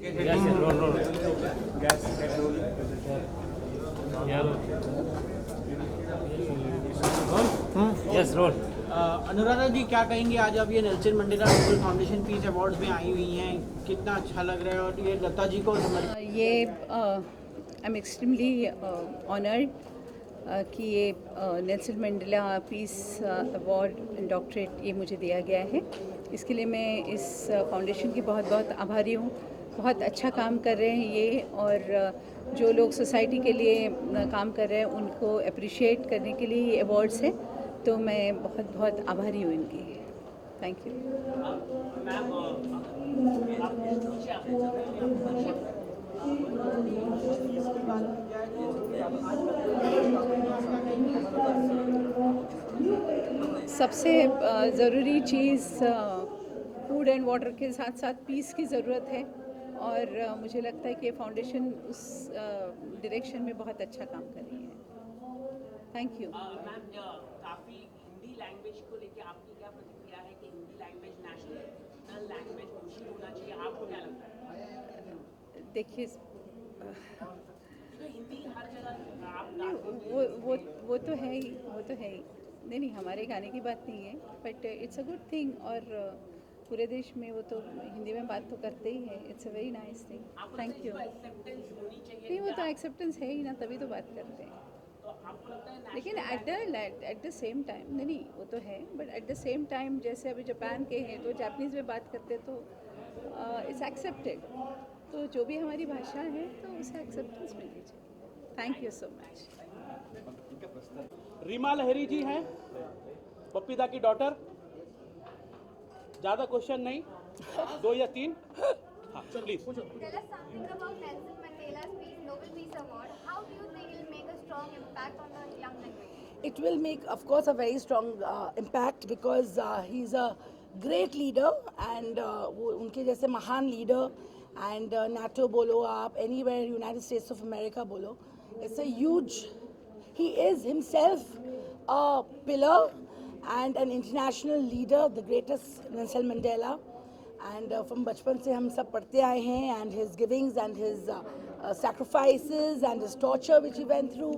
Yes, yes, roll, roll. Gas, roll. Yeah, roll. Yes, roll. Anuradha जी क्या कहेंगे, आज आप ये Nelson Mandela Nobel foundation peace awards में आई हुई हैं, कितना अच्छा लग रहा है और ये लता जी को ये आई एम एक्सट्रीमली ऑनर्ड कि ये Nelson Mandela peace award doctorate ये मुझे दिया गया है। इसके लिए मैं इस फाउंडेशन की बहुत बहुत आभारी हूँ। बहुत अच्छा काम कर रहे हैं ये, और जो लोग सोसाइटी के लिए काम कर रहे हैं उनको अप्रिशिएट करने के लिए ये अवार्ड्स हैं, तो मैं बहुत बहुत आभारी हूँ इनकी। Thank you. सबसे ज़रूरी चीज़ फूड एंड वाटर के साथ साथ पीस की ज़रूरत है, और मुझे लगता है कि ये फाउंडेशन उस डायरेक्शन में बहुत अच्छा काम कर रही है। Thank you. मैम, काफ़ी हिंदी लैंग्वेज को लेके आपकी क्या प्रतिक्रिया है कि हिंदी लैंग्वेज नेशनल लैंग्वेज घोषित होना चाहिए, आपको क्या लगता है? देखिए, हिंदी हर जगह आप वो तो है ही, वो तो है ही। नहीं, हमारे गाने की बात नहीं है, but it's a good thing, और पूरे देश में वो तो हिंदी में बात तो करते ही हैं। It's a very nice thing. Thank you. Acceptance होनी चाहिए, नहीं, वो तो एक्सेप्टेंस है ही ना, तभी तो बात करते हैं। तो आपको लगता है लेकिन एट द सेम टाइम, नहीं वो तो है, but at the same time जैसे अभी जापान के हैं तो जापानीज़ में बात करते तो इट्स एक्सेप्टेड। तो जो भी हमारी भाषा है तो उसे एक्सेप्टेंस मिलनी चाहिए। Thank you so much. Reema Lahiri ji हैं, पप्पीदा की डॉटर। ज़्यादा क्वेश्चन नहीं, 2 या 3। हाँ, please. Tell us something about Nelson Mandela's Nobel Peace Award. How do you think it will make a strong impact on the young generation? It will make, of course, a very strong impact because he's a great leader, and वो उनके जैसे महान leader, and NATO बोलो आप, anywhere United States of America बोलो, it's a huge, he is himself a pillar and an international leader, the greatest Nelson Mandela, and from बचपन से हम सब पढ़ते आए हैं, and his givings and his sacrifices and his torture which he went through.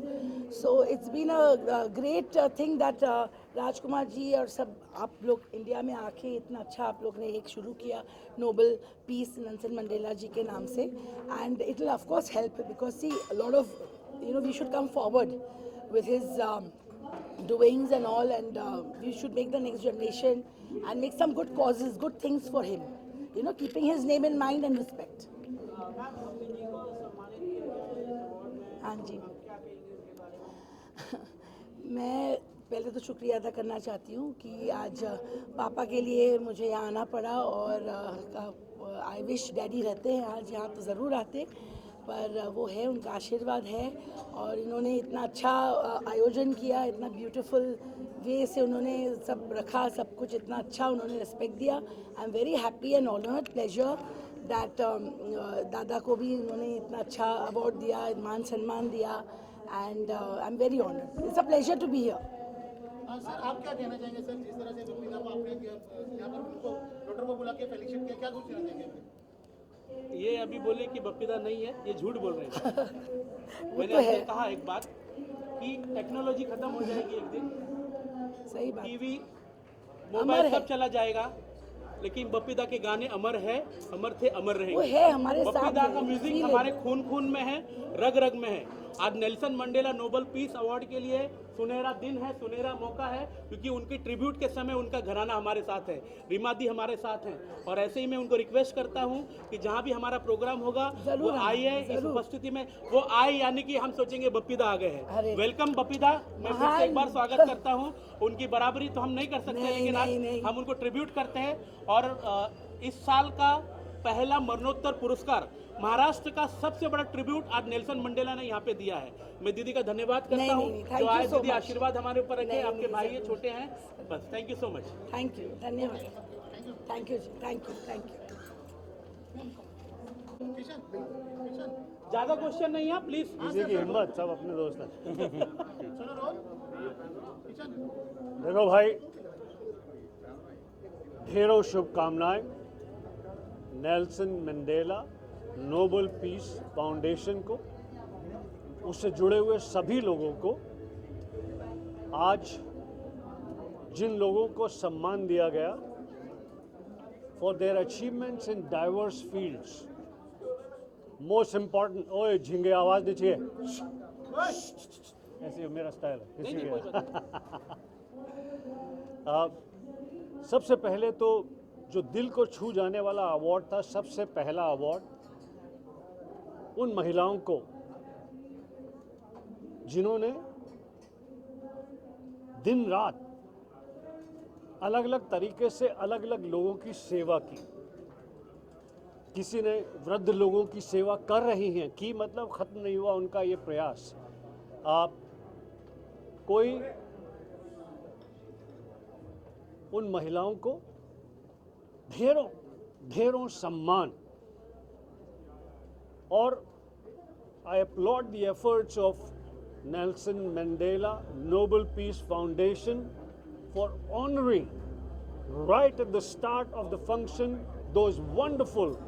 So it's been a great thing that Rajkumar ji और सब आप लोग इंडिया में आके इतना अच्छा आप लोग ने एक शुरू किया नोबल पीस नेल्सन मंडेला जी के नाम से, and it will of course help because see a lot of, you know, we should come forward with his doings and all, and we should make the next generation and make some good causes, good things for him, you know, keeping his name in mind and respect. हाँ जी, मैं पहले तो शुक्रिया अदा करना चाहती हूँ कि आज पापा के लिए मुझे यहाँ आना पड़ा, और आई विश डैडी रहते हैं आज यहाँ तो ज़रूर आते, पर वो है, उनका आशीर्वाद है, और इन्होंने इतना अच्छा आयोजन किया, इतना ब्यूटीफुल वे से उन्होंने सब रखा, सब कुछ इतना अच्छा उन्होंने रिस्पेक्ट दिया। आई am very happy and honoured, pleasure that दादा को भी उन्होंने इतना अच्छा अवार्ड दिया, मान सम्मान दिया, and I am very honoured. It's a pleasure to be here. Sir, आप क्या कहना चाहेंगे सर, जिस तरह से पप्पीदा को आपने यहाँ पर उनको डॉक्टर को बुला के फेलिसिट किया, क्या कुछ कहना चाहेंगे? ये अभी बोले कि बप्पीदा नहीं है, ये झूठ बोल रहे हैं। मैंने तो है। आपसे कहा एक बात कि टेक्नोलॉजी खत्म हो जाएगी एक दिन, सही बात। टीवी अमर मोबाइल है। सब चला जाएगा, लेकिन बप्पीदा के गाने अमर है, अमर थे, अमर रहेंगे। वो है हमारे साथ, बप्पीदा का है, म्यूजिक feel हमारे it। खून खून में है, रग रग में है। आज Nelson Mandela Nobel peace award के लिए सुनहरा दिन है, सुनहरा मौका है, क्योंकि उनके ट्रिब्यूट के समय उनका घराना हमारे साथ है, रीमा दी हमारे साथ हैं, और ऐसे ही मैं उनको रिक्वेस्ट करता हूं कि जहां भी हमारा प्रोग्राम होगा वो आइए, इस उपस्थिति में वो आए, यानी कि हम सोचेंगे बप्पीदा आ गए हैं। वेलकम बप्पीदा, मैं फिर से एक बार स्वागत करता हूं। उनकी बराबरी तो हम नहीं कर सकते, लेकिन आज हम उनको ट्रिब्यूट करते हैं, और इस साल का पहला मरणोत्तर पुरस्कार महाराष्ट्र का सबसे बड़ा ट्रिब्यूट आज नेल्सन मंडेला ने यहाँ पे दिया है। मैं दीदी का धन्यवाद करता हूँ जो आए, दीदी आशीर्वाद हमारे ऊपर रखे, आपके भाई ये छोटे हैं, बस thank you so much. Thank you, धन्यवाद, thank you ji, thank you, thank you. ज्यादा क्वेश्चन नहीं है, प्लीज। किसी की हिम्मत, सब अपने दोस्त हैं। देखो भाई, ढेरों शुभकामनाएं। Nelson Mandela Nobel piece foundation को, उससे जुड़े हुए सभी लोगों को। आज जिन लोगों को सम्मान दिया गया for their achievements in diverse fields, most important, ओए झिंगे आवाज़ नहीं चाहिए, ऐसे मेरा स्टाइल है इसीलिए। सबसे पहले तो जो दिल को छू जाने वाला अवार्ड था, सबसे पहला अवार्ड उन महिलाओं को जिन्होंने दिन रात अलग अलग तरीके से अलग अलग लोगों की सेवा की। किसी ने वृद्ध लोगों की सेवा कर रही हैं कि मतलब ख़त्म नहीं हुआ उनका ये प्रयास। आप कोई उन महिलाओं को ढेरों ढेरों सम्मान, और I applaud the efforts of Nelson Mandela Nobel piece Foundation for honouring right at the start of the function those wonderful,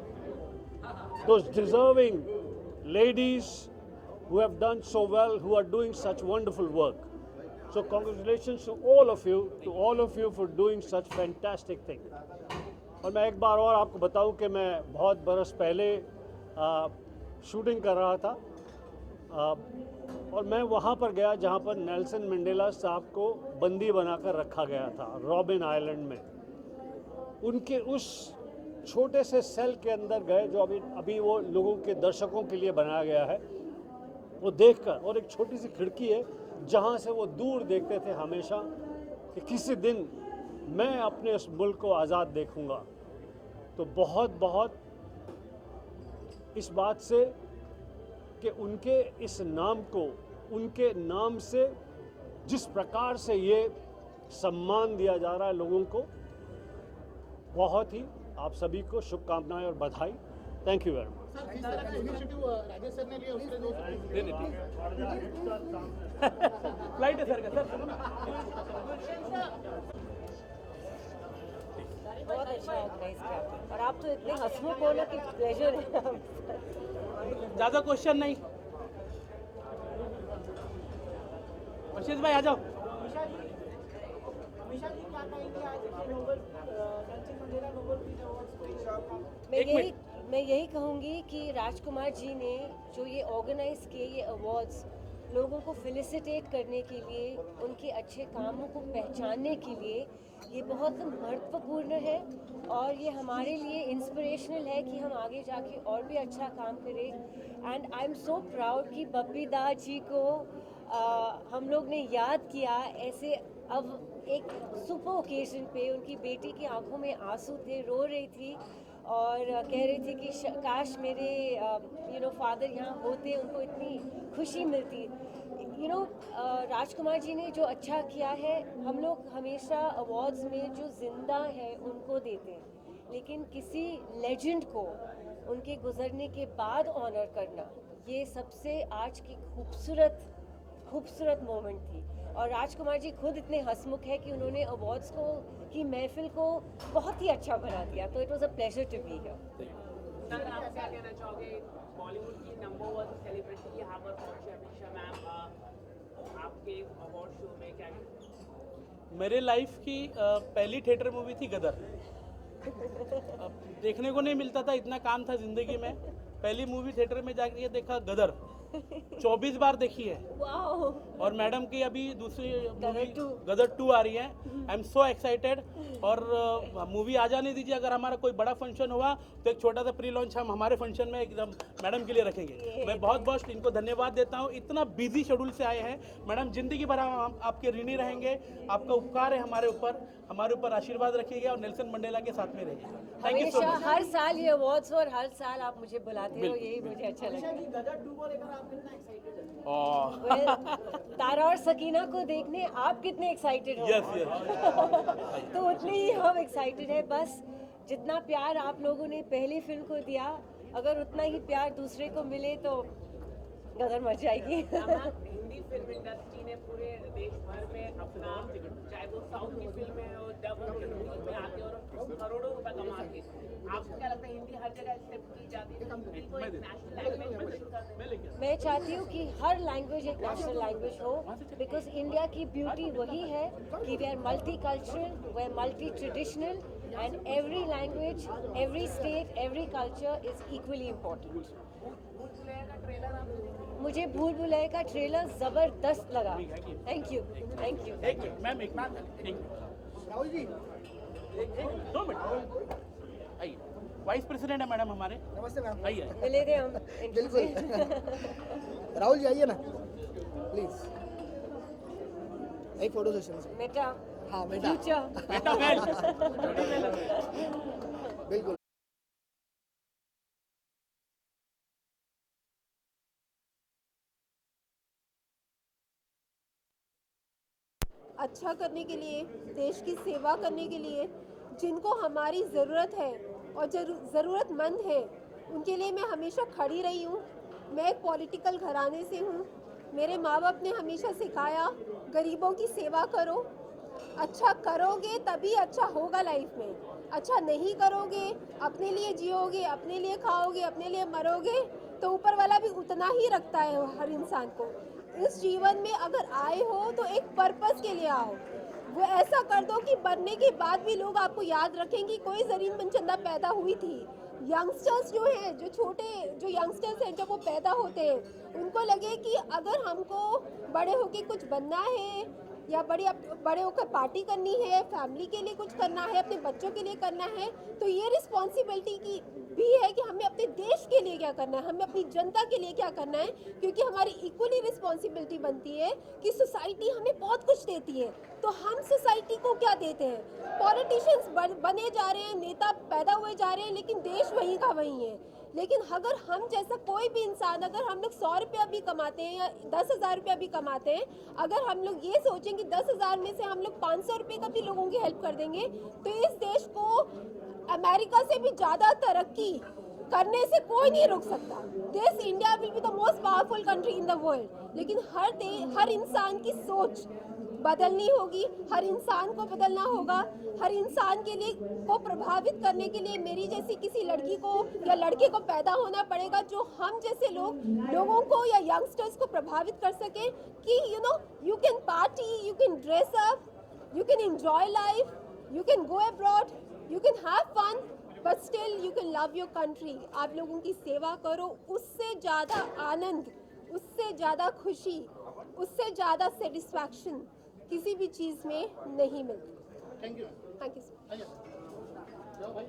those deserving ladies who have done so well, who are doing such wonderful work. So congratulations to all of you for doing such fantastic thing. और मैं एक बार और आपको बताऊं कि मैं बहुत बरस पहले शूटिंग कर रहा था, और मैं वहाँ पर गया जहाँ पर नेल्सन मंडेला साहब को बंदी बनाकर रखा गया था रॉबिन आइलैंड में। उनके उस छोटे से सेल के अंदर गए जो अभी वो लोगों के दर्शकों के लिए बनाया गया है, वो देखकर, और एक छोटी सी खिड़की है जहाँ से वो दूर देखते थे हमेशा कि किसी दिन मैं अपने उस मुल्क को आज़ाद देखूँगा। तो बहुत बहुत इस बात से कि उनके इस नाम को, उनके नाम से जिस प्रकार से ये सम्मान दिया जा रहा है लोगों को, बहुत ही आप सभी को शुभकामनाएं और बधाई। Thank you very much. Sir, जिस तरह का इनिशिएटिव राजेश सर ने लिया उससे जो फ्लाइट है सर का सर। बहुत अच्छा ऑर्गेनाइज किया, और आप तो इतने हंसमुख हो ना कि प्लेजर है। ज़्यादा क्वेश्चन नहीं। आशीष भाई आ जाओ। मैं यही कहूँगी कि राजकुमार जी ने जो ये ऑर्गेनाइज किए ये अवार्ड्स लोगों को फेलिसिटेट करने के लिए, उनके अच्छे कामों को पहचानने के लिए, ये बहुत महत्वपूर्ण है और ये हमारे लिए इंस्पिरेशनल है कि हम आगे जाके और भी अच्छा काम करें। And I am so proud कि बप्पी दा जी को हम लोग ने याद किया ऐसे। अब एक सुपर ओकेजन पे उनकी बेटी की आंखों में आंसू थे, रो रही थी और कह रही थी कि काश मेरे फादर यहाँ होते, उनको इतनी खुशी मिलती। राजकुमार जी ने जो अच्छा किया है, हम लोग हमेशा अवार्ड्स में जो जिंदा है उनको देते हैं, लेकिन किसी लेजेंड को उनके गुजरने के बाद ऑनर करना, ये सबसे आज की खूबसूरत मोमेंट थी। और राजकुमार जी खुद इतने हंसमुख है कि उन्होंने अवार्ड्स को की महफिल को बहुत ही अच्छा बना दिया। तो it was a pleasure to be here. Sir, आप क्या कहना चाहोगे? बॉलीवुड की नंबर 1 सेलिब्रिटी यहाँ पर पहुंचे अमीषा मैम, आपके अवार्ड शो में क्या मेरे लाइफ की पहली थिएटर मूवी थी गदर। देखने को नहीं मिलता था, इतना काम था ज़िंदगी में। पहली मूवी थिएटर में जाके देखा गदर, 24 बार देखी है। और मैडम की अभी दूसरी मूवी गदर 2 आ रही है। I am so excited. और मूवी आ जाने दीजिए, अगर हमारा कोई बड़ा फंक्शन हुआ तो एक छोटा सा प्री लॉन्च हम हमारे फंक्शन में एकदम मैडम के लिए रखेंगे। मैं बहुत बहुत इनको धन्यवाद देता हूँ, इतना बिजी शेड्यूल से आए हैं। मैडम जिंदगी भर हम आपके ऋणी रहेंगे, आपका उपकार है हमारे ऊपर आशीर्वाद रखिएगा और नेल्सन मंडेला के साथ में रहिएगा। Thank you so much. हर साल ये अवार्ड्स और हर साल आप मुझे बुलाते हो, यही मुझे अच्छा लगता है। तारा और सकीना को देखने आप कितने एक्साइटेड हो? यस तो उतने ही हम एक्साइटेड है। बस जितना प्यार आप लोगों ने पहली फिल्म को दिया, अगर उतना ही प्यार दूसरे को मिले तो गदर मच जाएगी। हिंदी फिल्म इंडस्ट्री ने पूरे देश भर में अपना, चाहे वो साउथ की फिल्म है और डब हिंदी में आके और करोड़ों रुपए कमाते हैं। आपको क्या लगता है हिंदी हर जगह स्टेप की जाती है इनको एक नेशनल लैंग्वेज घोषित कर दें। मैं चाहती हूँ कि हर लैंग्वेज एक नेशनल लैंग्वेज हो, बिकॉज इंडिया की ब्यूटी वही है कि we are multi cultural, we are multi traditional, and every language, every state, every culture is equally important. मुझे भूल भुलैया का ट्रेलर जबरदस्त लगा। Thank you, thank you. Ma'am एक मिनट, राहुल जी 2 मिनट आइए। वाइस प्रेसिडेंट है मैडम हमारे, नमस्ते मैम। आइए। मिले थे हम बिल्कुल राहुल जी आइए ना प्लीज, एक फोटो सेशन। बेटा, हाँ बेटा, फ्यूचर बेटा वेल। बिल्कुल। अच्छा करने के लिए, देश की सेवा करने के लिए, जिनको हमारी ज़रूरत है और ज़रूरतमंद है, उनके लिए मैं हमेशा खड़ी रही हूँ। मैं एक पॉलिटिकल घराने से हूँ। मेरे माँ बाप ने हमेशा सिखाया गरीबों की सेवा करो। अच्छा करोगे तभी अच्छा होगा लाइफ में। अच्छा नहीं करोगे, अपने लिए जियोगे, अपने लिए खाओगे, अपने लिए मरोगे, तो ऊपर वाला भी उतना ही रखता है हर इंसान को। इस जीवन में अगर आए हो तो एक पर्पस के लिए आओ। वो ऐसा कर दो कि मरने के बाद भी लोग आपको याद रखें कि कोई जरीन मनचंदा पैदा हुई थी। यंगस्टर्स जो हैं, जो यंगस्टर्स हैं, जब वो पैदा होते हैं, उनको लगे कि अगर हमको बड़े होके कुछ बनना है या बड़े होकर पार्टी करनी है, फैमिली के लिए कुछ करना है, अपने बच्चों के लिए करना है, तो ये रिस्पॉन्सिबिलिटी की भी है कि हमें अपने देश के लिए क्या करना है, हमें अपनी जनता के लिए क्या करना है, क्योंकि हमारी इक्वली रिस्पॉन्सिबिलिटी बनती है कि सोसाइटी हमें बहुत कुछ देती है, तो हम सोसाइटी को क्या देते हैं। पॉलिटिशियंस बने जा रहे हैं, नेता पैदा हुए जा रहे हैं, लेकिन देश वहीं का वहीं है। लेकिन अगर हम जैसा कोई भी इंसान, अगर हम लोग 100 रुपया भी कमाते हैं या 10,000 रुपया भी कमाते हैं, अगर हम लोग ये सोचें कि 10,000 में से हम लोग 500 रुपये का भी लोगों की हेल्प कर देंगे, तो इस देश को अमेरिका से भी ज़्यादा तरक्की करने से कोई नहीं रोक सकता। This India will be the most powerful country in the world. लेकिन हर इंसान की सोच बदलनी होगी, हर इंसान को बदलना होगा। हर इंसान के लिए को प्रभावित करने के लिए मेरी जैसी किसी लड़की को या लड़के को पैदा होना पड़ेगा, जो हम जैसे लोगों को या यंगस्टर्स को प्रभावित कर सके कि you can party, you can dress up, you can enjoy life, you can go abroad, you can have fun, but still you can love your country. आप लोगों की सेवा करो, उससे ज़्यादा आनंद, उससे ज़्यादा खुशी, उससे ज़्यादा सेटिस्फैक्शन किसी भी चीज़ में नहीं मिलती। Thank you. Thank you so much.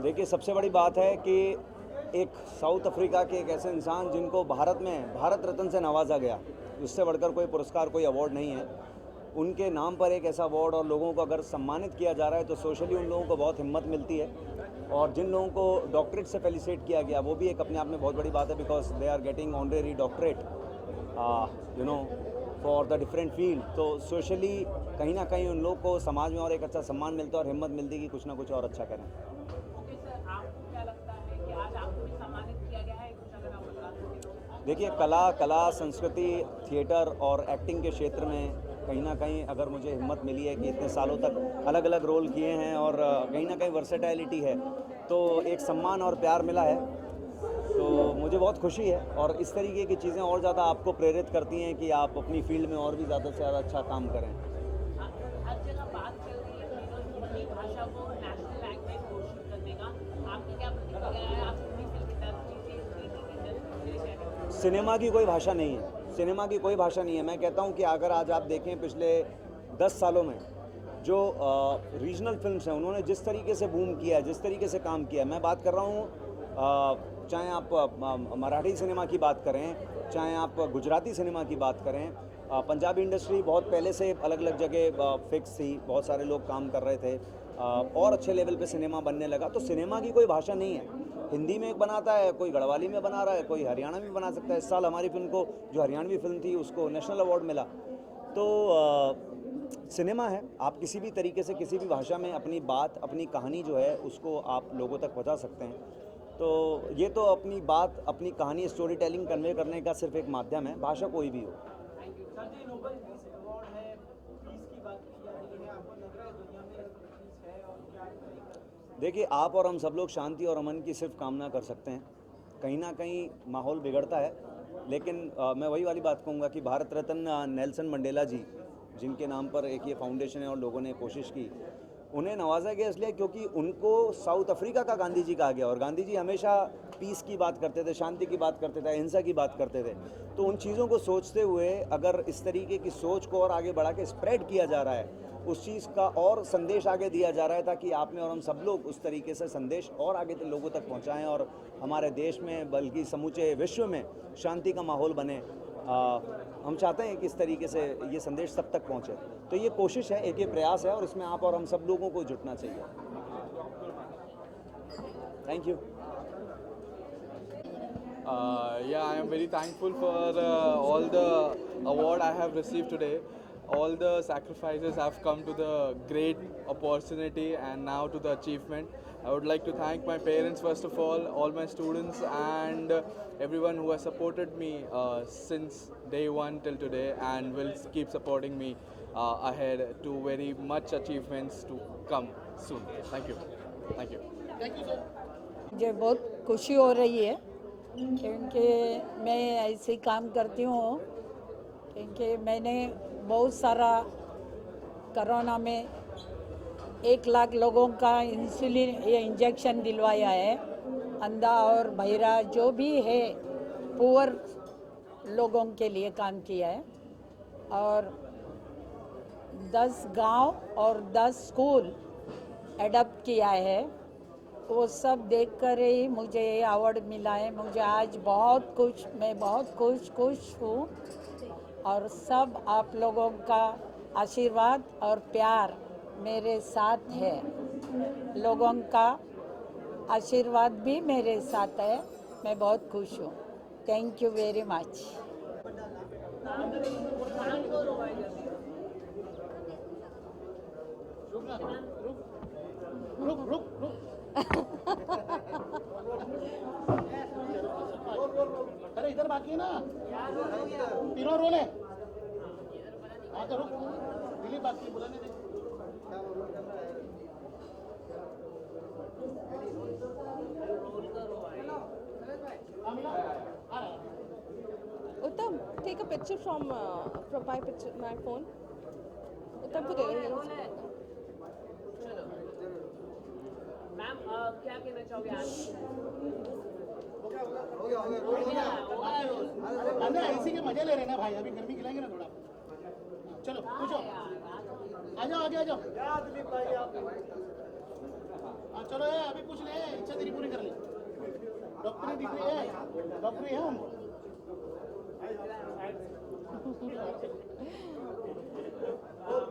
देखिए, सबसे बड़ी बात है कि एक साउथ अफ्रीका के एक ऐसे इंसान जिनको भारत में भारत रत्न से नवाजा गया, उससे बढ़कर कोई पुरस्कार, कोई अवार्ड नहीं है। उनके नाम पर एक ऐसा अवार्ड और लोगों को अगर सम्मानित किया जा रहा है तो सोशली उन लोगों को बहुत हिम्मत मिलती है। और जिन लोगों को डॉक्टरेट से फेलिसिटेट किया गया, वो भी एक अपने आप में बहुत बड़ी बात है, because they are getting honorary doctorate for the different field. तो सोशली कहीं ना कहीं उन लोग को समाज में और एक अच्छा सम्मान मिलता है और हिम्मत मिलती है कि कुछ ना कुछ और अच्छा करें। ओके सर, आपको क्या लगता है कि आज आपको भी सम्मानित किया गया है, कुछ अगर आप बता सकें? देखिए, कला, संस्कृति, थिएटर और एक्टिंग के क्षेत्र में कहीं ना कहीं अगर मुझे हिम्मत मिली है कि इतने सालों तक अलग अलग रोल किए हैं और कहीं ना कहीं वर्सेटैलिटी है, तो एक सम्मान और प्यार मिला है, तो मुझे बहुत खुशी है। और इस तरीके की चीज़ें और ज़्यादा आपको प्रेरित करती हैं कि आप अपनी फील्ड में और भी ज़्यादा से ज़्यादा अच्छा काम करें। हर जगह बात चल रही है कि हिंदी भाषा को नेशनल लैंग्वेज घोषित करने का, आपकी क्या प्रतिक्रिया है? आप हिंदी फिल्म इंडस्ट्री से सिनेमा की कोई भाषा नहीं है, सिनेमा की कोई भाषा नहीं है। मैं कहता हूँ कि अगर आज आप देखें पिछले 10 सालों में जो रीजनल फिल्म्स हैं, उन्होंने जिस तरीके से बूम किया है, जिस तरीके से काम किया है, मैं बात कर रहा हूँ चाहे आप मराठी सिनेमा की बात करें, चाहे आप गुजराती सिनेमा की बात करें, पंजाबी इंडस्ट्री बहुत पहले से अलग अलग जगह फिक्स थी, बहुत सारे लोग काम कर रहे थे और अच्छे लेवल पे सिनेमा बनने लगा। तो सिनेमा की कोई भाषा नहीं है। हिंदी में एक बनाता है, कोई गढ़वाली में बना रहा है, कोई हरियाणा में बना सकता है। इस साल हमारी फिल्म को, जो हरियाणवी फिल्म थी, उसको नेशनल अवार्ड मिला। तो सिनेमा है, आप किसी भी तरीके से किसी भी भाषा में अपनी बात, अपनी कहानी जो है उसको आप लोगों तक पहुंचा सकते हैं। तो ये तो अपनी बात, अपनी कहानी, स्टोरी टेलिंग कन्वे करने का सिर्फ एक माध्यम है, भाषा कोई भी हो। सर जी, नोबेल पीस अवार्ड है, पीस की बात की जा रही है, आपको लग रहा है दुनिया में पीस है और क्या देखिए, आप और हम सब लोग शांति और अमन की सिर्फ कामना कर सकते हैं। कहीं ना कहीं माहौल बिगड़ता है, लेकिन मैं वही वाली बात कहूँगा कि भारत रत्न नेल्सन मंडेला जी, जिनके नाम पर एक ये फाउंडेशन है और लोगों ने कोशिश की, उन्हें नवाजा गया इसलिए क्योंकि उनको साउथ अफ्रीका का गांधी जी कहा गया। और गांधी जी हमेशा पीस की बात करते थे, शांति की बात करते थे, अहिंसा की बात करते थे। तो उन चीज़ों को सोचते हुए अगर इस तरीके की सोच को और आगे बढ़ा के स्प्रेड किया जा रहा है, उस चीज़ का और संदेश आगे दिया जा रहा है, ताकि आप में और हम सब लोग उस तरीके से संदेश और आगे लोगों तक पहुंचाएं और हमारे देश में बल्कि समूचे विश्व में शांति का माहौल बने। हम चाहते हैं कि इस तरीके से ये संदेश सब तक पहुंचे। तो ये कोशिश है, एक ये प्रयास है और इसमें आप और हम सब लोगों को जुटना चाहिए। Thank you. Yeah, I am very thankful for all the award I have received today. All the sacrifices have come to the great opportunity and now to the achievement. I would like to thank my parents first of all my students and everyone who has supported me since day one till today and will keep supporting me ahead to very much achievements to come soon. Thank you. Thank you. Thank you, sir. मुझे बहुत खुशी हो रही है क्योंकि मैं ऐसे काम करती हूँ, क्योंकि मैंने बहुत सारा कोरोना में 1 लाख लोगों का इंसुलिन ये इंजेक्शन दिलवाया है। अंधा और बहिरा जो भी है पुअर लोगों के लिए काम किया है। और 10 गांव और 10 स्कूल एडप्ट किया है। वो सब देखकर ही मुझे ये अवार्ड मिला है। मुझे आज मैं बहुत खुश हूँ और सब आप लोगों का आशीर्वाद और प्यार मेरे साथ है। लोगों का आशीर्वाद भी मेरे साथ है। मैं बहुत खुश हूँ। Thank you very much. रुक अरे इधर बाकी है ना, तीनों रोल है। हाँ तो रुक, दिलीप बाकी बुलाने दे। उत्तम, take a picture from my phone. उत्तम को दे रही हूँ। मैम क्या कहना चाहोगे आज? इसी के मजे ले रहे ना भाई, अभी गर्मी खिलाएंगे ना थोड़ा। चलो पूछो, आ जाओ आगे आ जाओ। हाँ चलो अभी पूछ ले, इच्छा तेरी पूरी कर ले। डॉक्टरी डिग्री है, डॉक्टरी है उनको।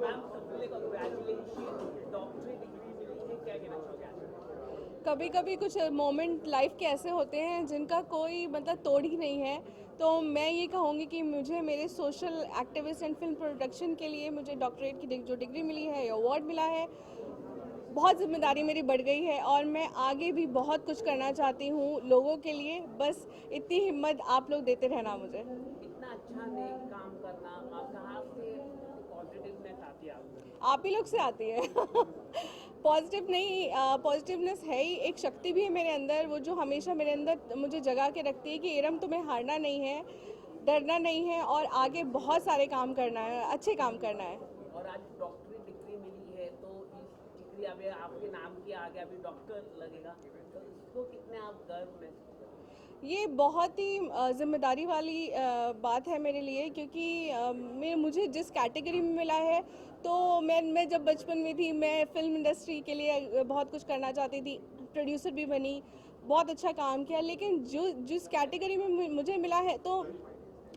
मैम सबसे कांग्रेचुलेशन, डॉक्टरी डिग्री मिली है, क्या कहना चाहोगे आज? कभी कभी कुछ मोमेंट लाइफ के ऐसे होते हैं जिनका कोई मतलब तोड़ ही नहीं है। तो मैं ये कहूँगी कि मुझे मेरे social activist and film production के लिए मुझे डॉक्टरेट की जो डिग्री मिली है, अवार्ड मिला है, बहुत जिम्मेदारी मेरी बढ़ गई है और मैं आगे भी बहुत कुछ करना चाहती हूँ लोगों के लिए। बस इतनी हिम्मत आप लोग देते रहना मुझे। इतना अच्छा नहीं काम करना, आप कहाँ से पॉजिटिवनेस आती है आपको? आप ही लोग से आती है। पॉजिटिव नहीं, पॉजिटिवनेस है ही, एक शक्ति भी है मेरे अंदर, वो जो हमेशा मेरे अंदर मुझे जगा के रखती है कि इरम तुम्हें हारना नहीं है, डरना नहीं है और आगे बहुत सारे काम करना है, अच्छे काम करना है। और आज डॉक्टरी डिग्री मिली है तो इस डिग्री अभी आपके नाम के आगे अभी डॉक्टर लगेगा, तो इसको कितने आप गर्व में? ये बहुत ही जिम्मेदारी वाली बात है मेरे लिए, क्योंकि मुझे जिस कैटेगरी में मिला है तो मैं जब बचपन में थी मैं फिल्म इंडस्ट्री के लिए बहुत कुछ करना चाहती थी, प्रोड्यूसर भी बनी, बहुत अच्छा काम किया, लेकिन जिस कैटेगरी में मुझे मिला है तो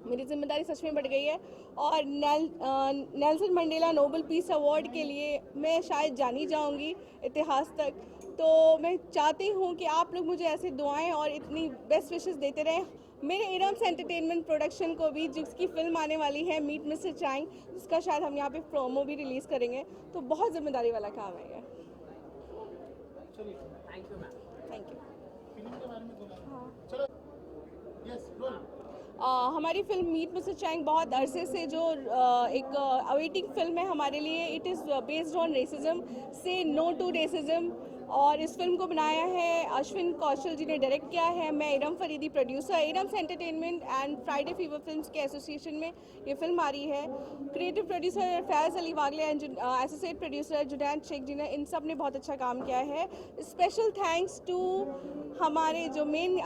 मेरी जिम्मेदारी सच में बढ़ गई है। और Nelson Mandela Nobel peace award के लिए मैं शायद जानी जाऊंगी इतिहास तक। तो मैं चाहती हूँ कि आप लोग मुझे ऐसे दुआएं और इतनी बेस्ट विशेस देते रहें। मेरे इरम्स एंटरटेनमेंट प्रोडक्शन को भी, जिसकी फिल्म आने वाली है मीट मिस्टर चाइंग, जिसका शायद हम यहाँ पे प्रोमो भी रिलीज़ करेंगे, तो बहुत जिम्मेदारी वाला काम है ये। Thank you ma'am. Thank you. Film के बारे में बोला। चलो यस रोल। हमारी फिल्म मीट मिस्टर चाइंग बहुत अरसे से जो एक अवेटिंग फिल्म है हमारे लिए। It is based on racism, से नो टू रेसिज्म। और इस फिल्म को बनाया है अश्विन कौशल जी ने डायरेक्ट किया है। मैं Iram Faridi producer, Iram's entertainment and Friday Fever Films के एसोसिएशन में ये फिल्म आ रही है। Creative producer Faiz Ali Wagle and associate producer Junaid Shaikh ji ने, इन सब ने बहुत अच्छा काम किया है। स्पेशल थैंक्स टू हमारे जो मेन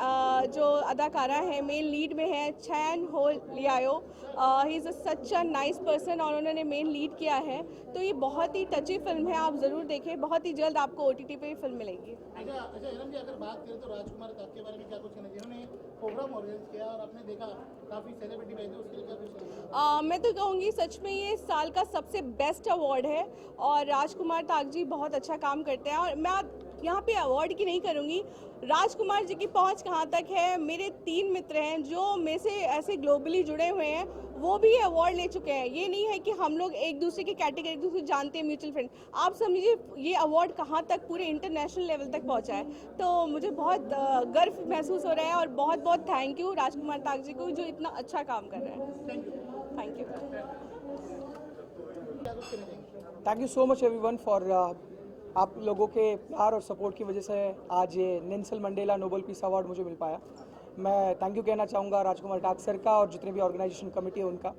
जो अदाकारा हैं, मेन लीड में है Chen Ho Liao, he is such a nice person और उन्होंने मेन लीड किया है। तो ये बहुत ही टची फिल्म है, आप ज़रूर देखें। बहुत ही जल्द आपको OTT पे फिल्म मिलेगी। अच्छा इरम जी, अगर बात करें तो राजकुमार ताग के बारे में क्या कुछ कहना चाहिए? उन्होंने प्रोग्राम ऑर्गेनाइज किया और आपने देखा काफ़ी सेलिब्रिटी बैठे, उसके लिए क्या कुछ कहना? मैं तो कहूँगी सच में ये साल का सबसे बेस्ट अवार्ड है और राजकुमार ताग जी बहुत अच्छा काम करते हैं। और मैं यहाँ पे अवार्ड की नहीं करूँगी, राजकुमार जी की पहुँच कहाँ तक है। मेरे 3 मित्र हैं जो में से ऐसे ग्लोबली जुड़े हुए हैं, वो भी अवार्ड ले चुके हैं। ये नहीं है कि हम लोग एक दूसरे की कैटेगरी एक दूसरे जानते हैं, म्यूचुअल फ्रेंड। आप समझिए ये अवार्ड कहाँ तक पूरे इंटरनेशनल लेवल तक पहुँचा है। तो मुझे बहुत गर्व महसूस हो रहा है और बहुत बहुत थैंक यू राजकुमार ताग जी को जो इतना अच्छा काम कर रहे हैं। Thank you. Thank you so much everyone for आप लोगों के प्यार और सपोर्ट की वजह से आज ये Nelson Mandela Nobel peace award मुझे मिल पाया। मैं थैंक यू कहना चाहूँगा राजकुमार ताग सर का और जितने भी ऑर्गेनाइजेशन कमेटी है उनका।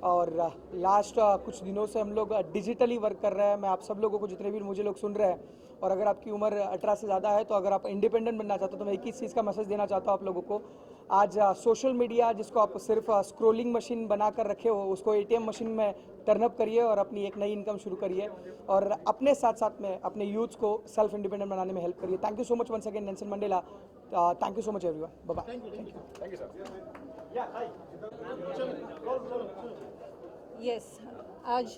और लास्ट कुछ दिनों से हम लोग डिजिटली वर्क कर रहे हैं। मैं आप सब लोगों को, जितने भी मुझे लोग सुन रहे हैं, और अगर आपकी उम्र 18 से ज़्यादा है तो अगर आप इंडिपेंडेंट बनना चाहते हो तो मैं एक ही चीज़ का मैसेज देना चाहता हूँ आप लोगों को। आज सोशल मीडिया जिसको आप सिर्फ स्क्रोलिंग मशीन बना कर रखे हो, उसको ATM मशीन में टर्नअप करिए और अपनी एक नई इनकम शुरू करिए और अपने साथ साथ में अपने यूथ्स को सेल्फ इंडिपेंडेंट बनाने में हेल्प करिए। Thank you so much once again Nelson Mandela. Thank you so much everyone. Bye bye. Thank you sir. Yes, आज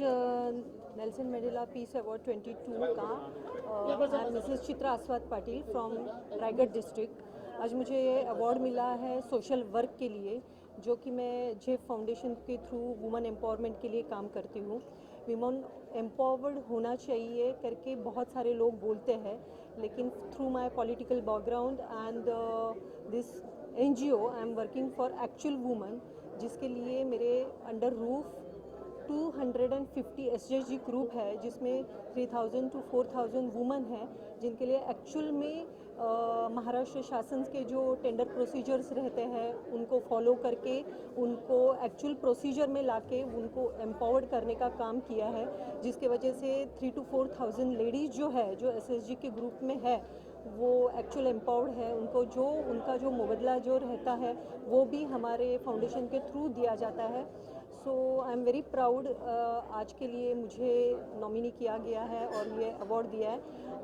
नेल्सन मंडेला पीस अवार्ड 22 का आई एम मिसेस चित्रा आस्वाद पाटिल फ्रॉम रायगढ़ डिस्ट्रिक्ट। आज मुझे ये award मिला है सोशल वर्क के लिए, जो कि मैं जेफ फाउंडेशन के थ्रू वुमेन एम्पावरमेंट के लिए काम करती हूँ। वुमेन एम्पावर्ड होना चाहिए करके बहुत सारे लोग बोलते हैं, लेकिन through my political background and this NGO I am working for actual women, जिसके लिए मेरे अंडर रूफ 250 SHG ग्रुप है, जिसमें 3000 to 4000 वुमेन हैं, जिनके लिए एक्चुअल में महाराष्ट्र शासन के जो टेंडर प्रोसीजर्स रहते हैं उनको फॉलो करके उनको एक्चुअल प्रोसीजर में लाके उनको एम्पावर्ड करने का काम किया है, जिसके वजह से 3 to 4000 लेडीज़ जो है जो SHG के ग्रुप में है वो एक्चुअल एम्पावर्ड है। उनको जो उनका जो मुबादला जो रहता है वो भी हमारे फाउंडेशन के थ्रू दिया जाता है। सो आई एम वेरी प्राउड, आज के लिए मुझे नॉमिनी किया गया है और ये अवार्ड दिया है।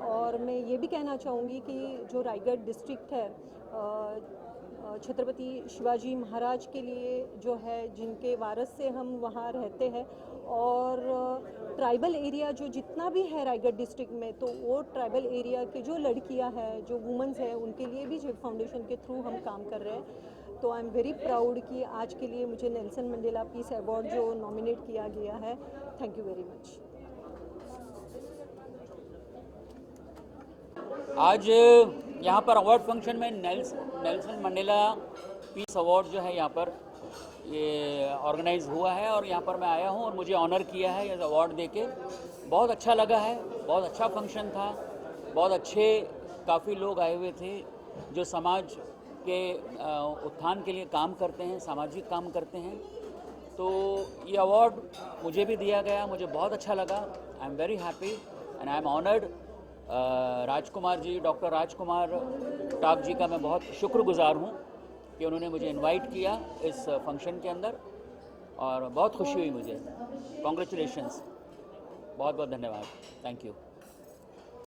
और मैं ये भी कहना चाहूँगी कि जो रायगढ़ डिस्ट्रिक्ट है छत्रपति शिवाजी महाराज के लिए जो है, जिनके वारस से हम वहाँ रहते हैं, और ट्राइबल एरिया जो जितना भी है रायगढ़ डिस्ट्रिक्ट में, तो वो ट्राइबल एरिया के जो लड़कियाँ हैं, जो वुमेन्स हैं, उनके लिए भी जेफ फाउंडेशन के थ्रू हम काम कर रहे हैं। तो आई एम वेरी प्राउड कि आज के लिए मुझे नेल्सन मंडेला पीस अवार्ड जो नॉमिनेट किया गया है। Thank you very much. आज यहाँ पर अवार्ड फंक्शन में नेल्सन मंडेला पीस अवार्ड जो है यहाँ पर ये ऑर्गेनाइज हुआ है और यहाँ पर मैं आया हूँ और मुझे ऑनर किया है ये अवार्ड देके। बहुत अच्छा लगा है, बहुत अच्छा फंक्शन था, बहुत अच्छे काफ़ी लोग आए हुए थे जो समाज के उत्थान के लिए काम करते हैं, सामाजिक काम करते हैं। तो ये अवार्ड मुझे भी दिया गया, मुझे बहुत अच्छा लगा। I am very happy and I am honoured. Rajkumar ji, doctor Rajkumar ताग जी का मैं बहुत शुक्रगुजार हूँ कि उन्होंने मुझे इनवाइट किया इस फंक्शन के अंदर और बहुत खुशी हुई मुझे। कॉन्ग्रेचुलेशंस, बहुत बहुत धन्यवाद। Thank you.